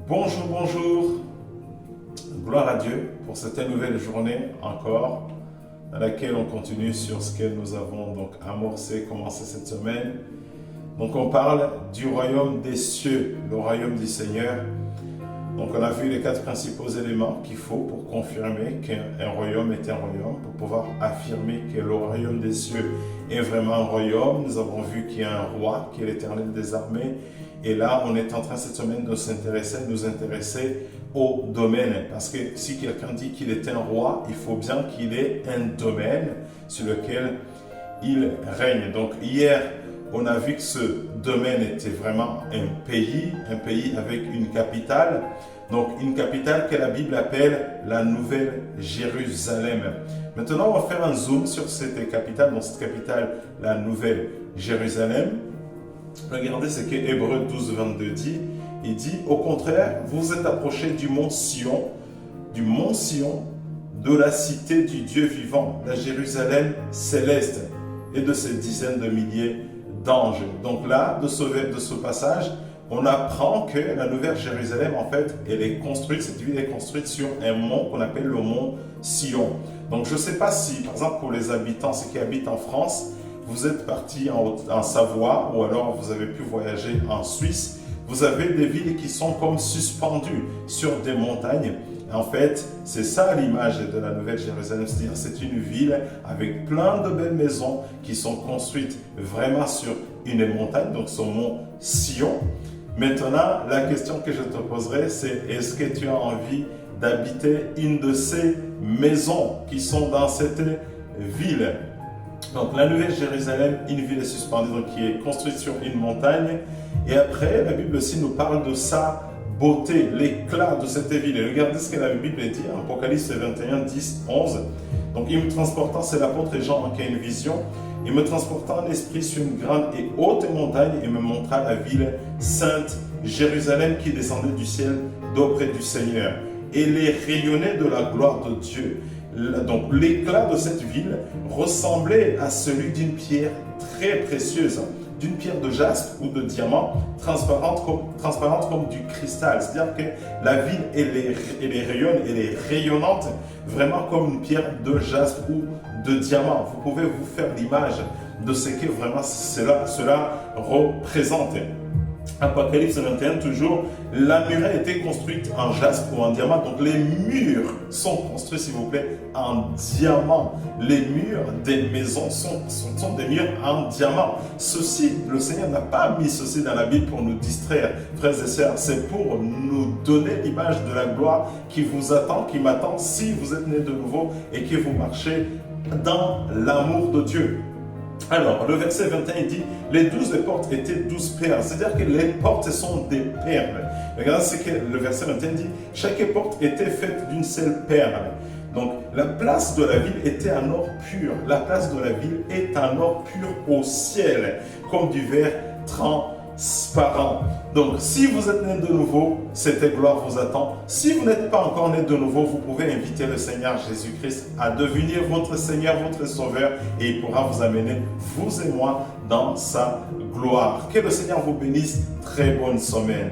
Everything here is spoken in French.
Bonjour, bonjour. Gloire à Dieu pour cette nouvelle journée encore dans laquelle on continue sur ce que nous avons donc amorcé, commencé cette semaine. Donc on parle du royaume des cieux, le royaume du Seigneur. Donc on a vu les 4 principaux éléments qu'il faut pour confirmer qu'un royaume est un royaume, pour pouvoir affirmer que le royaume des cieux est vraiment un royaume. Nous avons vu qu'il y a un roi, qui est l'Éternel des armées. Et là, on est en train cette semaine de nous intéresser au domaine. Parce que si quelqu'un dit qu'il est un roi, il faut bien qu'il ait un domaine sur lequel il règne. Donc hier, on a vu que ce domaine était vraiment un pays avec une capitale. Donc une capitale que la Bible appelle la Nouvelle Jérusalem. Maintenant, on va faire un zoom sur cette capitale, donc cette capitale, la Nouvelle Jérusalem. Regardez ce que Hébreux 12, 22 dit. Il dit, au contraire, vous êtes approchés du mont Sion, de la cité du Dieu vivant, la Jérusalem céleste et de ses dizaines de milliers d'anges. Donc là, de ce passage, on apprend que la Nouvelle Jérusalem, en fait, elle est construite, cette ville est construite sur un mont qu'on appelle le mont Sion. Donc je ne sais pas si, par exemple, pour les habitants, ceux qui habitent en France, vous êtes parti en Savoie ou alors vous avez pu voyager en Suisse, vous avez des villes qui sont comme suspendues sur des montagnes. En fait, c'est ça l'image de la Nouvelle Jérusalem, c'est-à-dire c'est une ville avec plein de belles maisons qui sont construites vraiment sur une montagne, donc ce mont Sion. Maintenant, la question que je te poserai, c'est est-ce que tu as envie d'habiter une de ces maisons qui sont dans cette ville? Donc la Nouvelle Jérusalem, une ville suspendue donc, qui est construite sur une montagne. Et après, la Bible aussi nous parle de sa beauté, l'éclat de cette ville. Et regardez ce que la Bible dit, Apocalypse 21, 10, 11. Donc il me transportant, c'est l'apôtre Jean qui a une vision, il me transporta en esprit sur une grande et haute montagne et me montra la ville sainte, Jérusalem qui descendait du ciel d'auprès du Seigneur. Et les rayonnait de la gloire de Dieu. Donc l'éclat de cette ville ressemblait à celui d'une pierre très précieuse, d'une pierre de jaspe ou de diamant, transparente comme du cristal. C'est-à-dire que la ville, elle est rayonnante, vraiment comme une pierre de jaspe ou de diamant. Vous pouvez vous faire l'image de ce que vraiment cela représente. Apocalypse 21, toujours, la muraille a été construite en jaspe ou en diamant. Donc les murs sont construits, s'il vous plaît, en diamant. Les murs des maisons sont des murs en diamant. Ceci, le Seigneur n'a pas mis ceci dans la Bible pour nous distraire, frères et sœurs. C'est pour nous donner l'image de la gloire qui vous attend, qui m'attend si vous êtes nés de nouveau et que vous marchez dans l'amour de Dieu. Alors, le verset 21 dit, les 12 portes étaient 12 perles. C'est-à-dire que les portes sont des perles. Regardez ce que le verset 21 dit, chaque porte était faite d'une seule perle. Donc, la place de la ville était en or pur. La place de la ville est en or pur au ciel, comme du verre transparent. Donc, si vous êtes né de nouveau, cette gloire vous attend. Si vous n'êtes pas encore né de nouveau, vous pouvez inviter le Seigneur Jésus-Christ à devenir votre Seigneur, votre Sauveur, et il pourra vous amener, vous et moi, dans sa gloire. Que le Seigneur vous bénisse. Très bonne semaine.